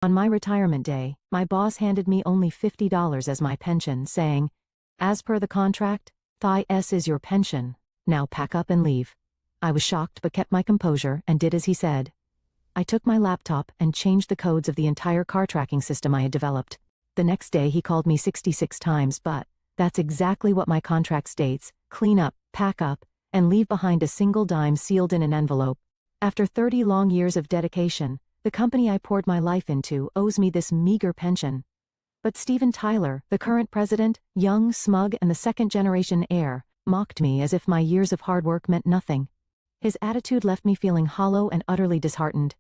On my retirement day, my boss handed me only $50 as my pension, saying, "As per the contract, Thai is your pension. Now pack up and leave." I was shocked but kept my composure and did as he said. I took my laptop and changed the codes of the entire car tracking system I had developed. The next day he called me 66 times, but that's exactly what my contract states: clean up, pack up, and leave behind a single dime sealed in an envelope. After 30 long years of dedication, the company I poured my life into owes me this meager pension. But Steven Tyler, the current president, young, smug, and the second-generation heir, mocked me as if my years of hard work meant nothing. His attitude left me feeling hollow and utterly disheartened.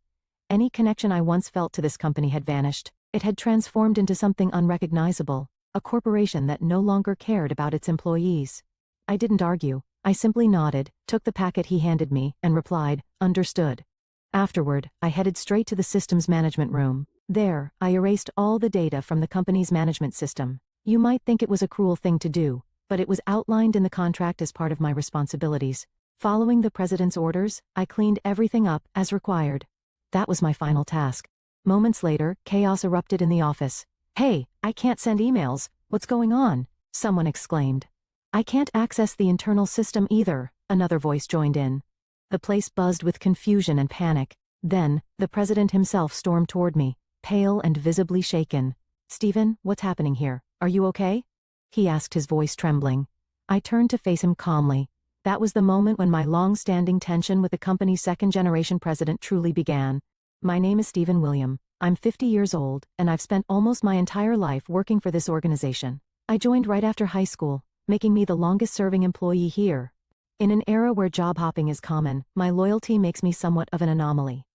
Any connection I once felt to this company had vanished. It had transformed into something unrecognizable, a corporation that no longer cared about its employees. I didn't argue. I simply nodded, took the packet he handed me, and replied, "Understood." Afterward, I headed straight to the systems management room. There, I erased all the data from the company's management system. You might think it was a cruel thing to do, but it was outlined in the contract as part of my responsibilities. Following the president's orders, I cleaned everything up as required. That was my final task. Moments later, chaos erupted in the office. "Hey, I can't send emails. What's going on?" someone exclaimed. "I can't access the internal system either," another voice joined in. The place buzzed with confusion and panic. Then, the president himself stormed toward me, pale and visibly shaken. "Steven, what's happening here? Are you okay?" he asked, his voice trembling. I turned to face him calmly. That was the moment when my long-standing tension with the company's second-generation president truly began. "My name is Steven William. I'm 50 years old, and I've spent almost my entire life working for this organization. I joined right after high school, making me the longest-serving employee here. In an era where job hopping is common, my loyalty makes me somewhat of an anomaly.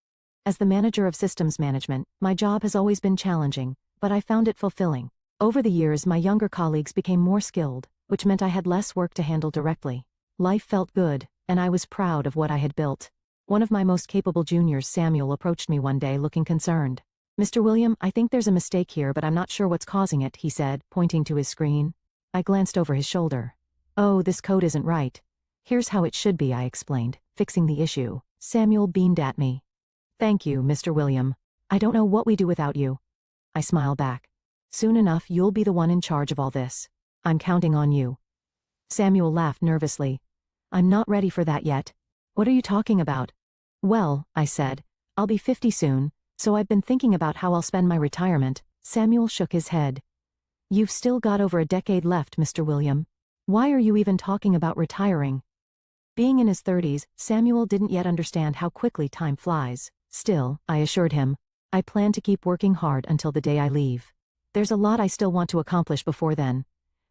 As the manager of systems management, my job has always been challenging, but I found it fulfilling. Over the years, my younger colleagues became more skilled, which meant I had less work to handle directly. Life felt good, and I was proud of what I had built. One of my most capable juniors, Samuel, approached me one day looking concerned. "Mr. William, I think there's a mistake here, but I'm not sure what's causing it," he said, pointing to his screen. I glanced over his shoulder. "Oh, this code isn't right. Here's how it should be," I explained, fixing the issue. Samuel beamed at me. "Thank you, Mr. William. I don't know what we do without you." I smiled back. "Soon enough, you'll be the one in charge of all this. I'm counting on you." Samuel laughed nervously. "I'm not ready for that yet." "What are you talking about?" "Well," I said, "I'll be 50 soon, so I've been thinking about how I'll spend my retirement." Samuel shook his head. "You've still got over a decade left, Mr. William. Why are you even talking about retiring?" Being in his 30s, Samuel didn't yet understand how quickly time flies. Still, I assured him, I plan to keep working hard until the day I leave. There's a lot I still want to accomplish before then.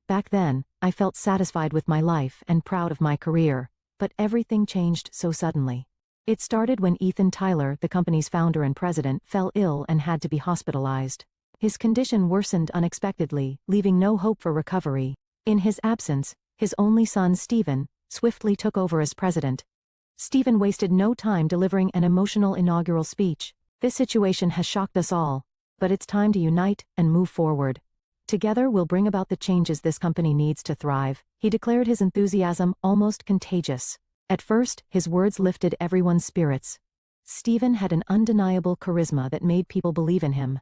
Back then, I felt satisfied with my life and proud of my career, but everything changed so suddenly. It started when Ethan Tyler, the company's founder and president, fell ill and had to be hospitalized. His condition worsened unexpectedly, leaving no hope for recovery. In his absence, his only son, Steven, swiftly took over as president. Steven wasted no time delivering an emotional inaugural speech. "This situation has shocked us all, but it's time to unite and move forward. Together we'll bring about the changes this company needs to thrive," he declared, his enthusiasm almost contagious. At first, his words lifted everyone's spirits. Steven had an undeniable charisma that made people believe in him.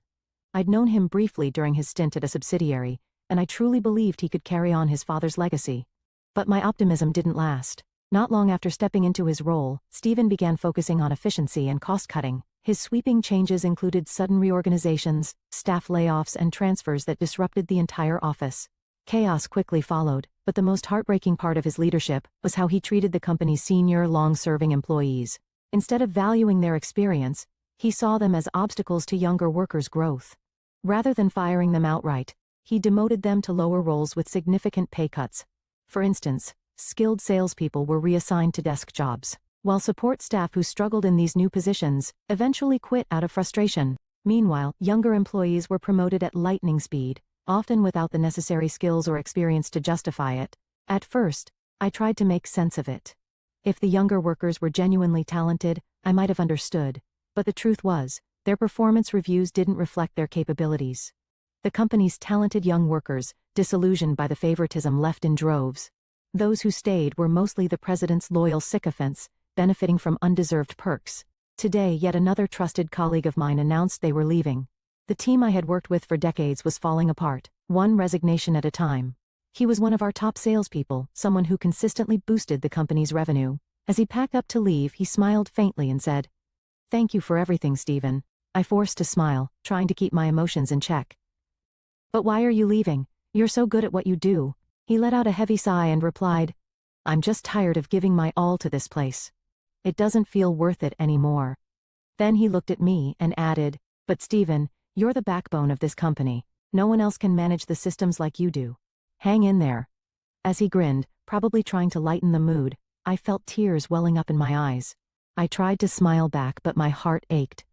I'd known him briefly during his stint at a subsidiary, and I truly believed he could carry on his father's legacy. But my optimism didn't last. Not long after stepping into his role, Steven began focusing on efficiency and cost-cutting. His sweeping changes included sudden reorganizations, staff layoffs, and transfers that disrupted the entire office. Chaos quickly followed, but the most heartbreaking part of his leadership was how he treated the company's senior, long-serving employees. Instead of valuing their experience, he saw them as obstacles to younger workers' growth. Rather than firing them outright, he demoted them to lower roles with significant pay cuts. For instance, skilled salespeople were reassigned to desk jobs, while support staff who struggled in these new positions eventually quit out of frustration. Meanwhile, younger employees were promoted at lightning speed, often without the necessary skills or experience to justify it. At first, I tried to make sense of it. If the younger workers were genuinely talented, I might have understood, but the truth was, their performance reviews didn't reflect their capabilities. The company's talented young workers, disillusioned by the favoritism, left in droves. Those who stayed were mostly the president's loyal sycophants, benefiting from undeserved perks. Today, yet another trusted colleague of mine announced they were leaving. The team I had worked with for decades was falling apart, one resignation at a time. He was one of our top salespeople, someone who consistently boosted the company's revenue. As he packed up to leave, he smiled faintly and said, "Thank you for everything, Stephen." I forced a smile, trying to keep my emotions in check. "But why are you leaving? You're so good at what you do." He let out a heavy sigh and replied, "I'm just tired of giving my all to this place. It doesn't feel worth it anymore." Then he looked at me and added, "But Stephen, you're the backbone of this company. No one else can manage the systems like you do. Hang in there." As he grinned, probably trying to lighten the mood, I felt tears welling up in my eyes. I tried to smile back, but my heart ached.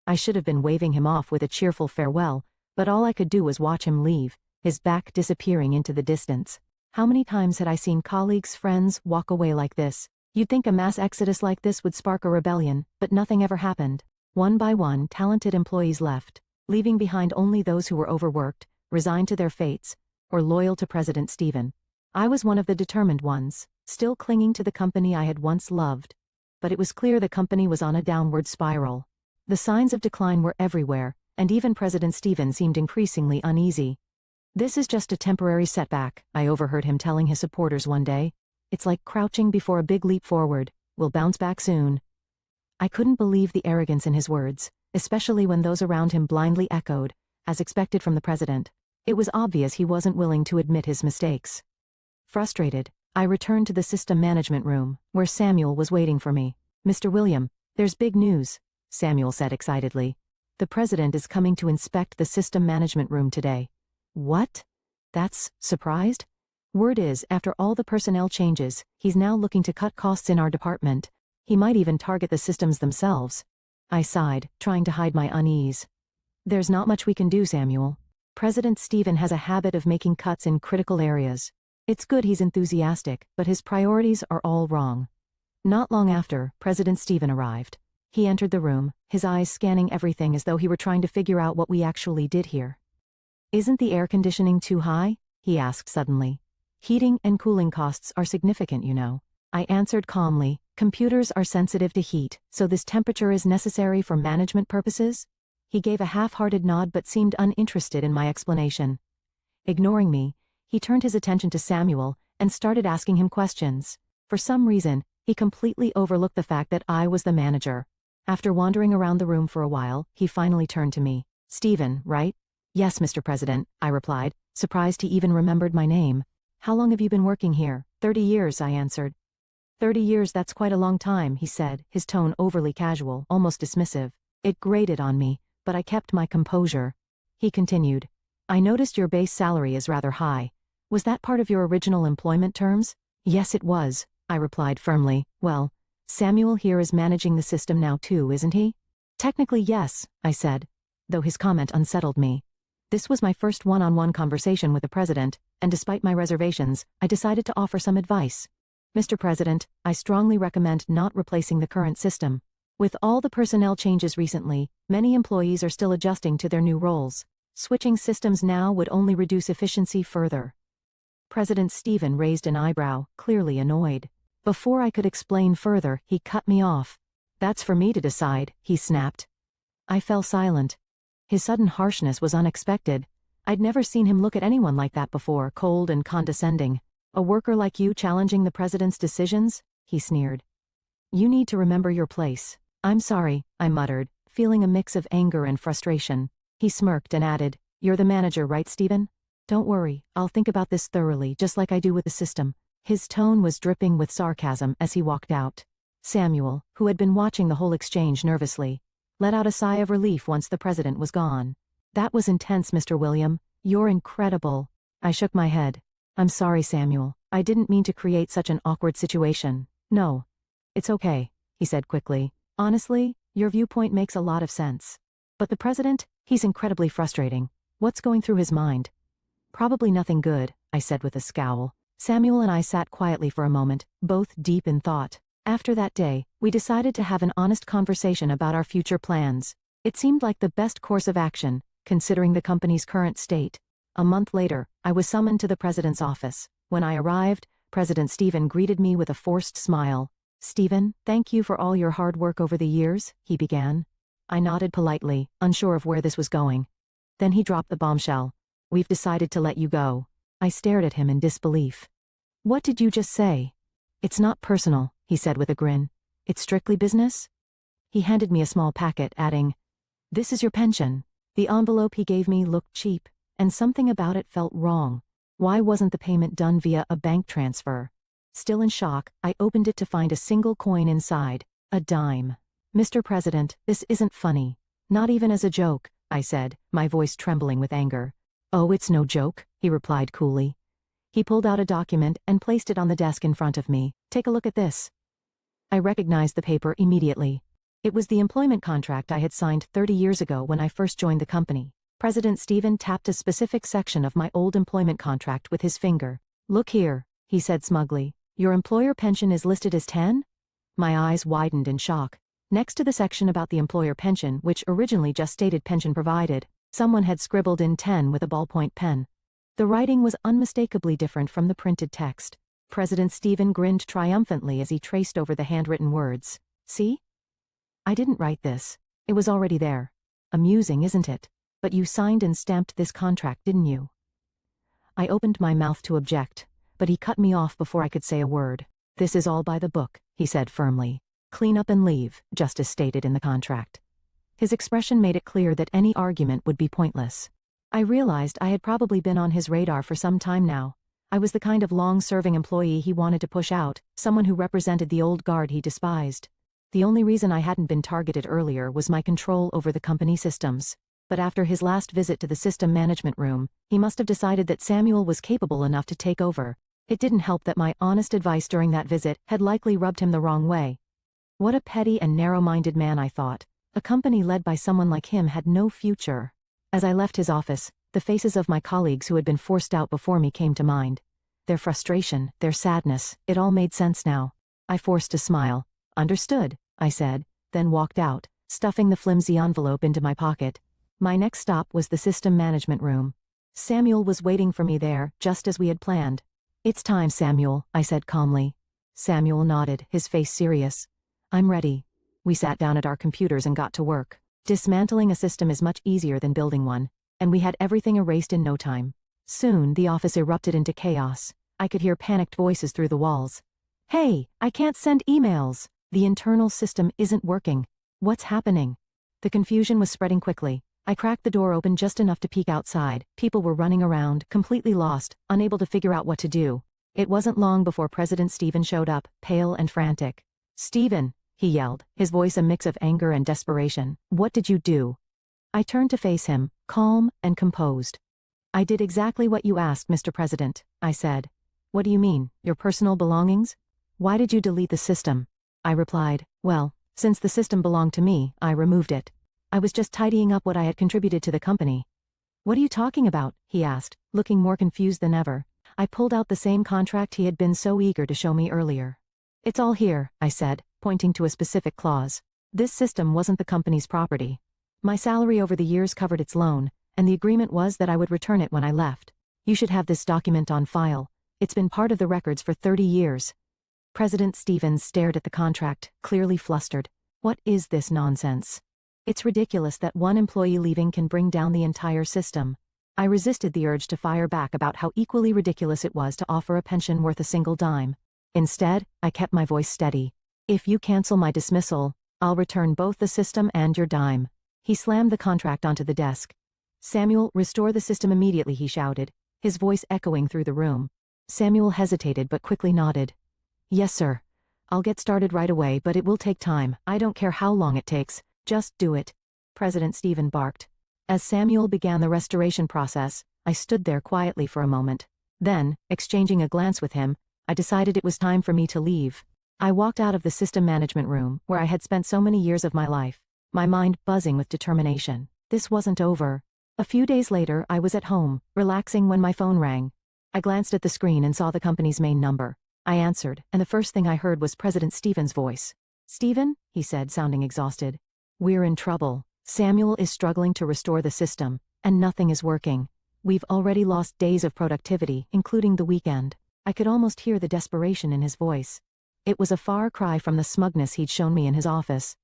I should have been waving him off with a cheerful farewell, but all I could do was watch him leave, his back disappearing into the distance. How many times had I seen colleagues, friends, walk away like this? You'd think a mass exodus like this would spark a rebellion, but nothing ever happened. One by one, talented employees left, leaving behind only those who were overworked, resigned to their fates, or loyal to President Stephen. I was one of the determined ones, still clinging to the company I had once loved. But it was clear the company was on a downward spiral. The signs of decline were everywhere, and even President Stephen seemed increasingly uneasy. "This is just a temporary setback," I overheard him telling his supporters one day. "It's like crouching before a big leap forward. We'll bounce back soon." I couldn't believe the arrogance in his words, especially when those around him blindly echoed, as expected from the president. It was obvious he wasn't willing to admit his mistakes. Frustrated, I returned to the system management room, where Samuel was waiting for me. "Mr. William, there's big news," Samuel said excitedly. "The president is coming to inspect the system management room today." "What?" That's surprised? Word is, after all the personnel changes, he's now looking to cut costs in our department. He might even target the systems themselves. I sighed, trying to hide my unease. "There's not much we can do, Samuel. President Stephen has a habit of making cuts in critical areas. It's good he's enthusiastic, but his priorities are all wrong." Not long after, President Stephen arrived. He entered the room, his eyes scanning everything as though he were trying to figure out what we actually did here. "Isn't the air conditioning too high?" he asked suddenly. "Heating and cooling costs are significant, you know." I answered calmly, "Computers are sensitive to heat, so this temperature is necessary for management purposes?" He gave a half-hearted nod but seemed uninterested in my explanation. Ignoring me, he turned his attention to Samuel and started asking him questions. For some reason, he completely overlooked the fact that I was the manager. After wandering around the room for a while, he finally turned to me. "Stephen, right?" "Yes, Mr. President," I replied, surprised he even remembered my name. "How long have you been working here?" 30 years, I answered. 30 years, that's quite a long time, he said, his tone overly casual, almost dismissive. It grated on me, but I kept my composure. He continued, "I noticed your base salary is rather high. Was that part of your original employment terms?" "Yes, it was," I replied firmly. "Well, Samuel here is managing the system now too, isn't he?" "Technically yes," I said, though his comment unsettled me. This was my first one-on-one conversation with the president, and despite my reservations, I decided to offer some advice. "Mr. President, I strongly recommend not replacing the current system. With all the personnel changes recently, many employees are still adjusting to their new roles. Switching systems now would only reduce efficiency further." President Stephen raised an eyebrow, clearly annoyed. Before I could explain further, he cut me off. "That's for me to decide," he snapped. I fell silent. His sudden harshness was unexpected. I'd never seen him look at anyone like that before, cold and condescending. "A worker like you challenging the president's decisions?" he sneered. "You need to remember your place." "I'm sorry," I muttered, feeling a mix of anger and frustration. He smirked and added, "You're the manager, right, Stephen? Don't worry, I'll think about this thoroughly, just like I do with the system." His tone was dripping with sarcasm as he walked out. Samuel, who had been watching the whole exchange nervously, let out a sigh of relief once the president was gone. "That was intense, Mr. William. You're incredible." I shook my head. "I'm sorry, Samuel. I didn't mean to create such an awkward situation." "No. It's okay," he said quickly. "Honestly, your viewpoint makes a lot of sense. But the president, he's incredibly frustrating. What's going through his mind?" "Probably nothing good," I said with a scowl. Samuel and I sat quietly for a moment, both deep in thought. After that day, we decided to have an honest conversation about our future plans. It seemed like the best course of action, considering the company's current state. A month later, I was summoned to the president's office. When I arrived, President Stephen greeted me with a forced smile. "Stephen, thank you for all your hard work over the years," he began. I nodded politely, unsure of where this was going. Then he dropped the bombshell. "We've decided to let you go." I stared at him in disbelief. "What did you just say?" "It's not personal," he said with a grin. "It's strictly business?" He handed me a small packet, adding, "This is your pension." The envelope he gave me looked cheap, and something about it felt wrong. Why wasn't the payment done via a bank transfer? Still in shock, I opened it to find a single coin inside, a dime. "Mr. President, this isn't funny. Not even as a joke," I said, my voice trembling with anger. "Oh, it's no joke," he replied coolly. He pulled out a document and placed it on the desk in front of me. "Take a look at this." I recognized the paper immediately. It was the employment contract I had signed 30 years ago when I first joined the company. President Stephen tapped a specific section of my old employment contract with his finger. "Look here," he said smugly. "Your employer pension is listed as 10? My eyes widened in shock. Next to the section about the employer pension, which originally just stated pension provided, someone had scribbled in 10 with a ballpoint pen. The writing was unmistakably different from the printed text. President Stephen grinned triumphantly as he traced over the handwritten words. "See? I didn't write this. It was already there. Amusing, isn't it? But you signed and stamped this contract, didn't you?" I opened my mouth to object, but he cut me off before I could say a word. "This is all by the book," he said firmly. "Clean up and leave, just as stated in the contract." His expression made it clear that any argument would be pointless. I realized I had probably been on his radar for some time now. I was the kind of long-serving employee he wanted to push out, someone who represented the old guard he despised. The only reason I hadn't been targeted earlier was my control over the company systems. But after his last visit to the system management room, he must have decided that Samuel was capable enough to take over. It didn't help that my honest advice during that visit had likely rubbed him the wrong way. What a petty and narrow-minded man, I thought. A company led by someone like him had no future. As I left his office, the faces of my colleagues who had been forced out before me came to mind. Their frustration, their sadness, it all made sense now. I forced a smile. "Understood," I said, then walked out, stuffing the flimsy envelope into my pocket. My next stop was the system management room. Samuel was waiting for me there, just as we had planned. "It's time, Samuel," I said calmly. Samuel nodded, his face serious. "I'm ready." We sat down at our computers and got to work. Dismantling a system is much easier than building one, and we had everything erased in no time. Soon, the office erupted into chaos. I could hear panicked voices through the walls. "Hey, I can't send emails. The internal system isn't working. What's happening?" The confusion was spreading quickly. I cracked the door open just enough to peek outside. People were running around, completely lost, unable to figure out what to do. It wasn't long before President Stephen showed up, pale and frantic. "Stephen," he yelled, his voice a mix of anger and desperation. "What did you do?" I turned to face him, calm and composed. "I did exactly what you asked, Mr. President," I said. "What do you mean, your personal belongings? Why did you delete the system?" I replied, "Well, since the system belonged to me, I removed it. I was just tidying up what I had contributed to the company." "What are you talking about?" he asked, looking more confused than ever. I pulled out the same contract he had been so eager to show me earlier. "It's all here," I said, pointing to a specific clause. "This system wasn't the company's property. My salary over the years covered its loan, and the agreement was that I would return it when I left. You should have this document on file. It's been part of the records for 30 years. President Stevens stared at the contract, clearly flustered. What is this nonsense? It's ridiculous that one employee leaving can bring down the entire system. I resisted the urge to fire back about how equally ridiculous it was to offer a pension worth a single dime. Instead, I kept my voice steady. "If you cancel my dismissal, I'll return both the system and your dime." He slammed the contract onto the desk. "Samuel, restore the system immediately," he shouted, his voice echoing through the room. Samuel hesitated but quickly nodded. "Yes, sir. I'll get started right away, but it will take time. I don't care how long it takes. Just do it," President Stephen barked. As Samuel began the restoration process, I stood there quietly for a moment. Then, exchanging a glance with him, I decided it was time for me to leave. I walked out of the system management room, where I had spent so many years of my life, my mind buzzing with determination. This wasn't over. A few days later, I was at home, relaxing when my phone rang. I glanced at the screen and saw the company's main number. I answered, and the first thing I heard was President Stephen's voice. "Stephen," he said, sounding exhausted. "We're in trouble. Samuel is struggling to restore the system, and nothing is working. We've already lost days of productivity, including the weekend." I could almost hear the desperation in his voice. It was a far cry from the smugness he'd shown me in his office.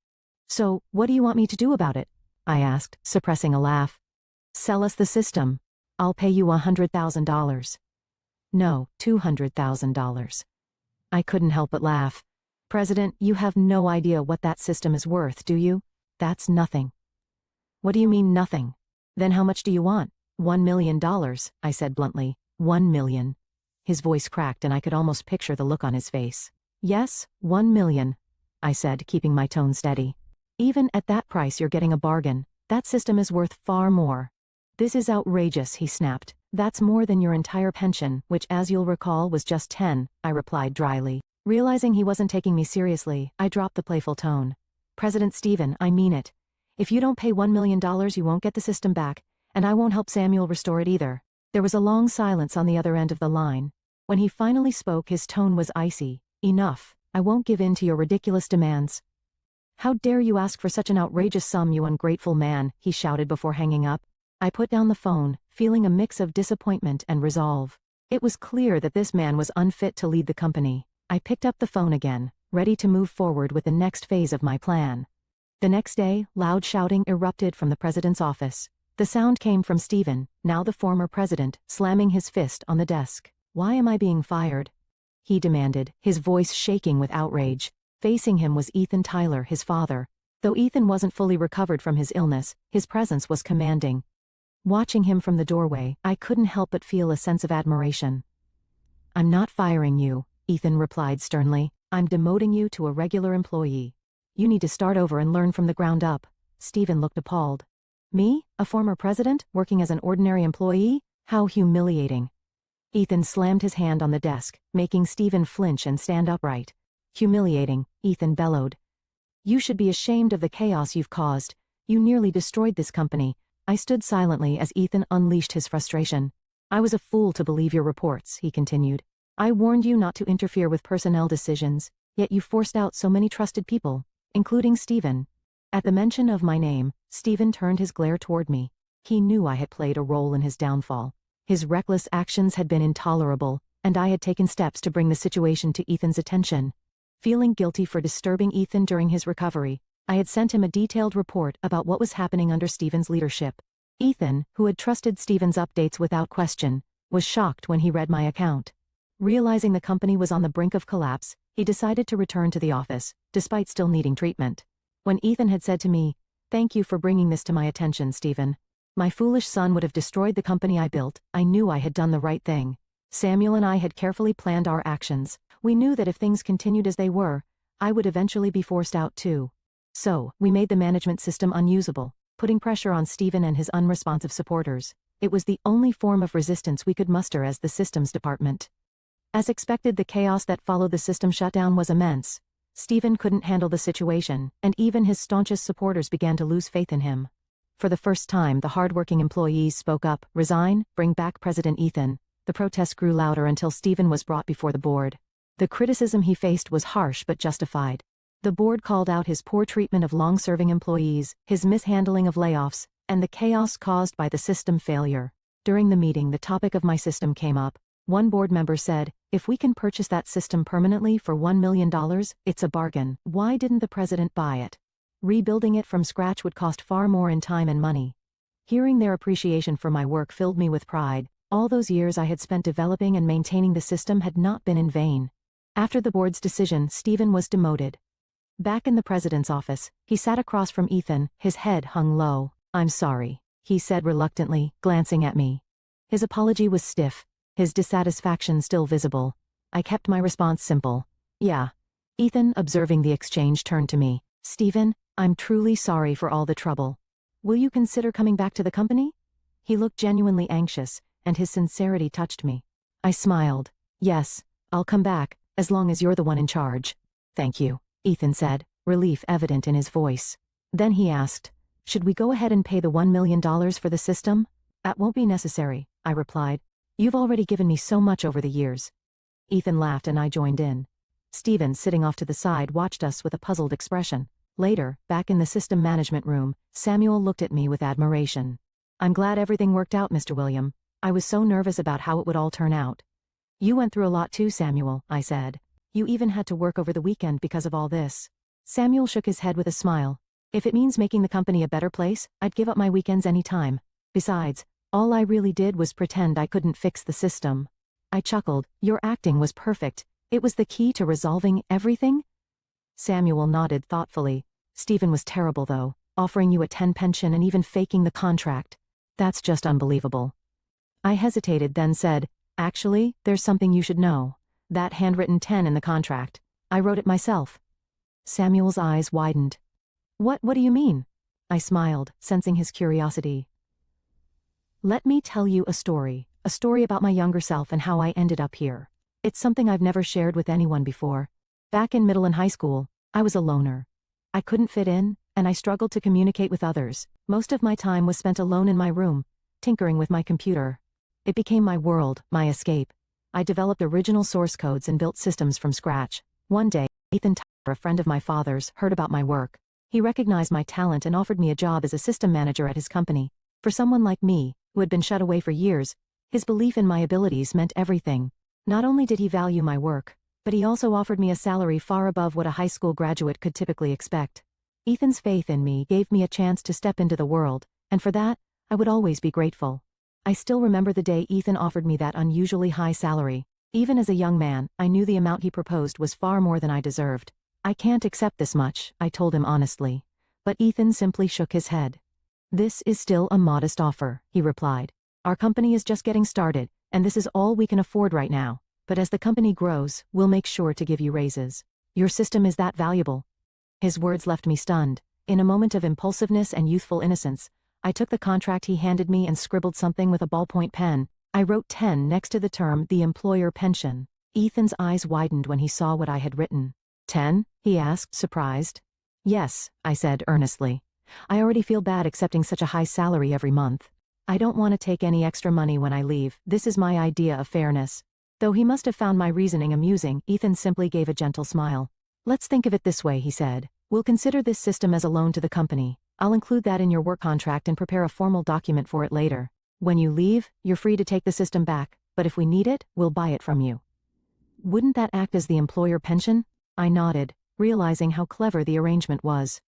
"So, what do you want me to do about it?" I asked, suppressing a laugh. Sell us the system. I'll pay you $100,000. No, $200,000. I couldn't help but laugh. President, you have no idea what that system is worth, do you? That's nothing. What do you mean nothing? Then how much do you want? $1 million, I said bluntly. 1 million. His voice cracked and I could almost picture the look on his face. Yes, 1 million, I said, keeping my tone steady. Even at that price you're getting a bargain. That system is worth far more. This is outrageous, he snapped. That's more than your entire pension, which as you'll recall was just 10, I replied dryly. Realizing he wasn't taking me seriously, I dropped the playful tone. President Stephen, I mean it. If you don't pay $1 million you won't get the system back, and I won't help Samuel restore it either. There was a long silence on the other end of the line. When he finally spoke his tone was icy. Enough. I won't give in to your ridiculous demands. How dare you ask for such an outrageous sum, you ungrateful man, he shouted before hanging up. I put down the phone, feeling a mix of disappointment and resolve. It was clear that this man was unfit to lead the company. I picked up the phone again, ready to move forward with the next phase of my plan. The next day, loud shouting erupted from the president's office. The sound came from Stephen, now the former president, slamming his fist on the desk. Why am I being fired? He demanded, his voice shaking with outrage. Facing him was Ethan Tyler, his father. Though Ethan wasn't fully recovered from his illness, his presence was commanding. Watching him from the doorway, I couldn't help but feel a sense of admiration. I'm not firing you, Ethan replied sternly. I'm demoting you to a regular employee. You need to start over and learn from the ground up. Stephen looked appalled. Me? A former president, working as an ordinary employee? How humiliating. Ethan slammed his hand on the desk, making Stephen flinch and stand upright. Humiliating, Ethan bellowed. You should be ashamed of the chaos you've caused. You nearly destroyed this company. I stood silently as Ethan unleashed his frustration. I was a fool to believe your reports, he continued. I warned you not to interfere with personnel decisions, yet you forced out so many trusted people, including Stephen. At the mention of my name, Stephen turned his glare toward me. He knew I had played a role in his downfall. His reckless actions had been intolerable, and I had taken steps to bring the situation to Ethan's attention. Feeling guilty for disturbing Ethan during his recovery, I had sent him a detailed report about what was happening under Stephen's leadership. Ethan, who had trusted Stephen's updates without question, was shocked when he read my account. Realizing the company was on the brink of collapse, he decided to return to the office, despite still needing treatment. When Ethan had said to me, "Thank you for bringing this to my attention, Stephen. My foolish son would have destroyed the company I built," I knew I had done the right thing. Samuel and I had carefully planned our actions. We knew that if things continued as they were, I would eventually be forced out too. So, we made the management system unusable, putting pressure on Stephen and his unresponsive supporters. It was the only form of resistance we could muster as the systems department. As expected, the chaos that followed the system shutdown was immense. Stephen couldn't handle the situation, and even his staunchest supporters began to lose faith in him. For the first time, the hardworking employees spoke up, "Resign, bring back President Ethan." The protests grew louder until Stephen was brought before the board. The criticism he faced was harsh but justified. The board called out his poor treatment of long-serving employees, his mishandling of layoffs, and the chaos caused by the system failure. During the meeting, the topic of my system came up. One board member said, "If we can purchase that system permanently for $1 million, it's a bargain. Why didn't the president buy it? Rebuilding it from scratch would cost far more in time and money." Hearing their appreciation for my work filled me with pride. All those years I had spent developing and maintaining the system had not been in vain. After the board's decision, Stephen was demoted. Back in the president's office, he sat across from Ethan, his head hung low. "I'm sorry," he said reluctantly, glancing at me. His apology was stiff, his dissatisfaction still visible. I kept my response simple. "Yeah." Ethan, observing the exchange, turned to me. "Stephen, I'm truly sorry for all the trouble. Will you consider coming back to the company?" He looked genuinely anxious, and his sincerity touched me. I smiled. "Yes, I'll come back, as long as you're the one in charge." "Thank you," Ethan said, relief evident in his voice. Then he asked, "Should we go ahead and pay the $1 million for the system?" "That won't be necessary," I replied. "You've already given me so much over the years." Ethan laughed and I joined in. Stephen, sitting off to the side, watched us with a puzzled expression. Later, back in the system management room, Samuel looked at me with admiration. "I'm glad everything worked out, Mr. William. I was so nervous about how it would all turn out." "You went through a lot too, Samuel," I said. "You even had to work over the weekend because of all this." Samuel shook his head with a smile. "If it means making the company a better place, I'd give up my weekends any time." Besides, all I really did was pretend I couldn't fix the system. I chuckled. Your acting was perfect. It was the key to resolving everything? Samuel nodded thoughtfully. Stephen was terrible though, offering you a 10 pension and even faking the contract. That's just unbelievable. I hesitated, then said, actually, there's something you should know. That handwritten 10 in the contract. I wrote it myself. Samuel's eyes widened. What do you mean? I smiled, sensing his curiosity. Let me tell you a story about my younger self and how I ended up here. It's something I've never shared with anyone before. Back in middle and high school, I was a loner. I couldn't fit in, and I struggled to communicate with others. Most of my time was spent alone in my room, tinkering with my computer. It became my world, my escape. I developed original source codes and built systems from scratch. One day, Ethan Tyler, a friend of my father's, heard about my work. He recognized my talent and offered me a job as a system manager at his company. For someone like me, who had been shut away for years, his belief in my abilities meant everything. Not only did he value my work, but he also offered me a salary far above what a high school graduate could typically expect. Ethan's faith in me gave me a chance to step into the world, and for that, I would always be grateful. I still remember the day Ethan offered me that unusually high salary. Even as a young man, I knew the amount he proposed was far more than I deserved. I can't accept this much, I told him honestly. But Ethan simply shook his head. This is still a modest offer, he replied. Our company is just getting started, and this is all we can afford right now. But as the company grows, we'll make sure to give you raises. Your system is that valuable. His words left me stunned. In a moment of impulsiveness and youthful innocence, I took the contract he handed me and scribbled something with a ballpoint pen. I wrote 10 next to the term, the employer pension. Ethan's eyes widened when he saw what I had written. 10? He asked, surprised. Yes, I said earnestly. I already feel bad accepting such a high salary every month. I don't want to take any extra money when I leave. This is my idea of fairness. Though he must have found my reasoning amusing, Ethan simply gave a gentle smile. Let's think of it this way, he said. We'll consider this system as a loan to the company. I'll include that in your work contract and prepare a formal document for it later. When you leave, you're free to take the system back, but if we need it, we'll buy it from you. Wouldn't that act as the employer pension? I nodded, realizing how clever the arrangement was.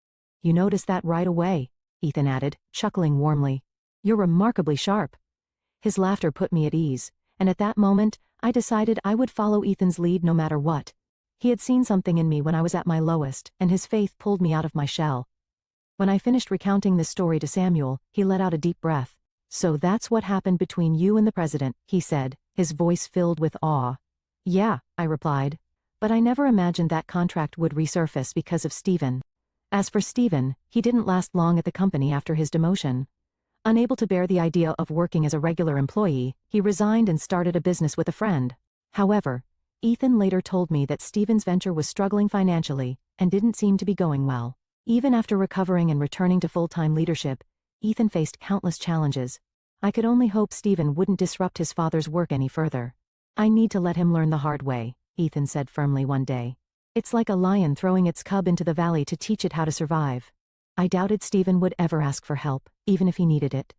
You noticed that right away, Ethan added, chuckling warmly. You're remarkably sharp. His laughter put me at ease, and at that moment, I decided I would follow Ethan's lead no matter what. He had seen something in me when I was at my lowest, and his faith pulled me out of my shell. When I finished recounting this story to Samuel, he let out a deep breath. So that's what happened between you and the president, he said, his voice filled with awe. Yeah, I replied. But I never imagined that contract would resurface because of Stephen. As for Stephen, he didn't last long at the company after his demotion. Unable to bear the idea of working as a regular employee, he resigned and started a business with a friend. However, Ethan later told me that Stephen's venture was struggling financially and didn't seem to be going well. Even after recovering and returning to full-time leadership, Ethan faced countless challenges. I could only hope Stephen wouldn't disrupt his father's work any further. I need to let him learn the hard way, Ethan said firmly one day. It's like a lion throwing its cub into the valley to teach it how to survive. I doubted Stephen would ever ask for help, even if he needed it.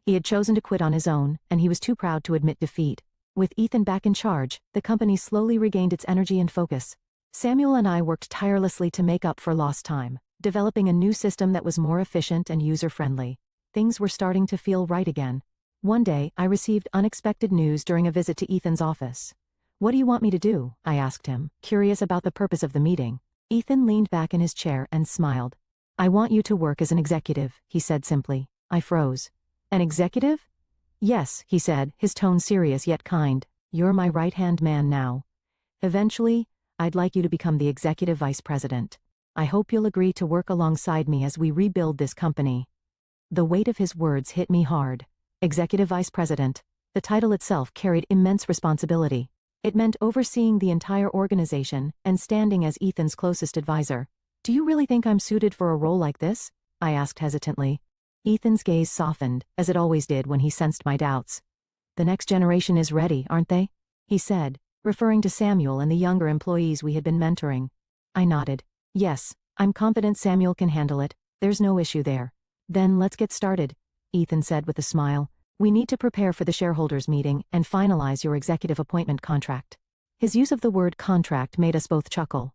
He had chosen to quit on his own, and he was too proud to admit defeat. With Ethan back in charge, the company slowly regained its energy and focus. Samuel and I worked tirelessly to make up for lost time, developing a new system that was more efficient and user-friendly. Things were starting to feel right again. One day, I received unexpected news during a visit to Ethan's office. What do you want me to do? I asked him, curious about the purpose of the meeting. Ethan leaned back in his chair and smiled. I want you to work as an executive, he said simply. I froze. An executive? Yes, he said, his tone serious yet kind. You're my right-hand man now. Eventually, I'd like you to become the executive vice president. I hope you'll agree to work alongside me as we rebuild this company. The weight of his words hit me hard. Executive vice president. The title itself carried immense responsibility. It meant overseeing the entire organization and standing as Ethan's closest advisor. Do you really think I'm suited for a role like this? I asked hesitantly. Ethan's gaze softened, as it always did when he sensed my doubts. The next generation is ready, aren't they? He said, referring to Samuel and the younger employees we had been mentoring. I nodded. Yes, I'm confident Samuel can handle it. There's no issue there. Then let's get started, Ethan said with a smile. We need to prepare for the shareholders' meeting and finalize your executive appointment contract. His use of the word contract made us both chuckle.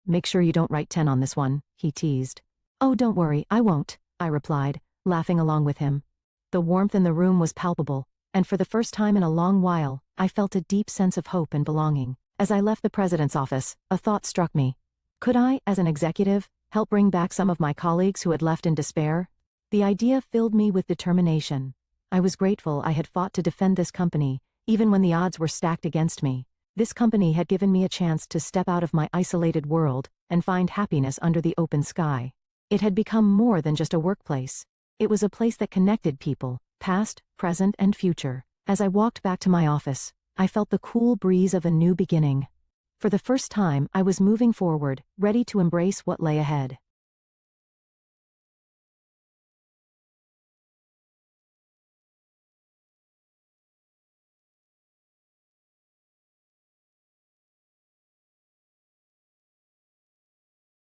Make sure you don't write 10 on this one, he teased. Oh, don't worry, I won't, I replied, laughing along with him. The warmth in the room was palpable, and for the first time in a long while, I felt a deep sense of hope and belonging. As I left the president's office, a thought struck me. Could I, as an executive, help bring back some of my colleagues who had left in despair? The idea filled me with determination. I was grateful I had fought to defend this company, even when the odds were stacked against me. This company had given me a chance to step out of my isolated world and find happiness under the open sky. It had become more than just a workplace. It was a place that connected people, past, present, and future. As I walked back to my office, I felt the cool breeze of a new beginning. For the first time, I was moving forward, ready to embrace what lay ahead.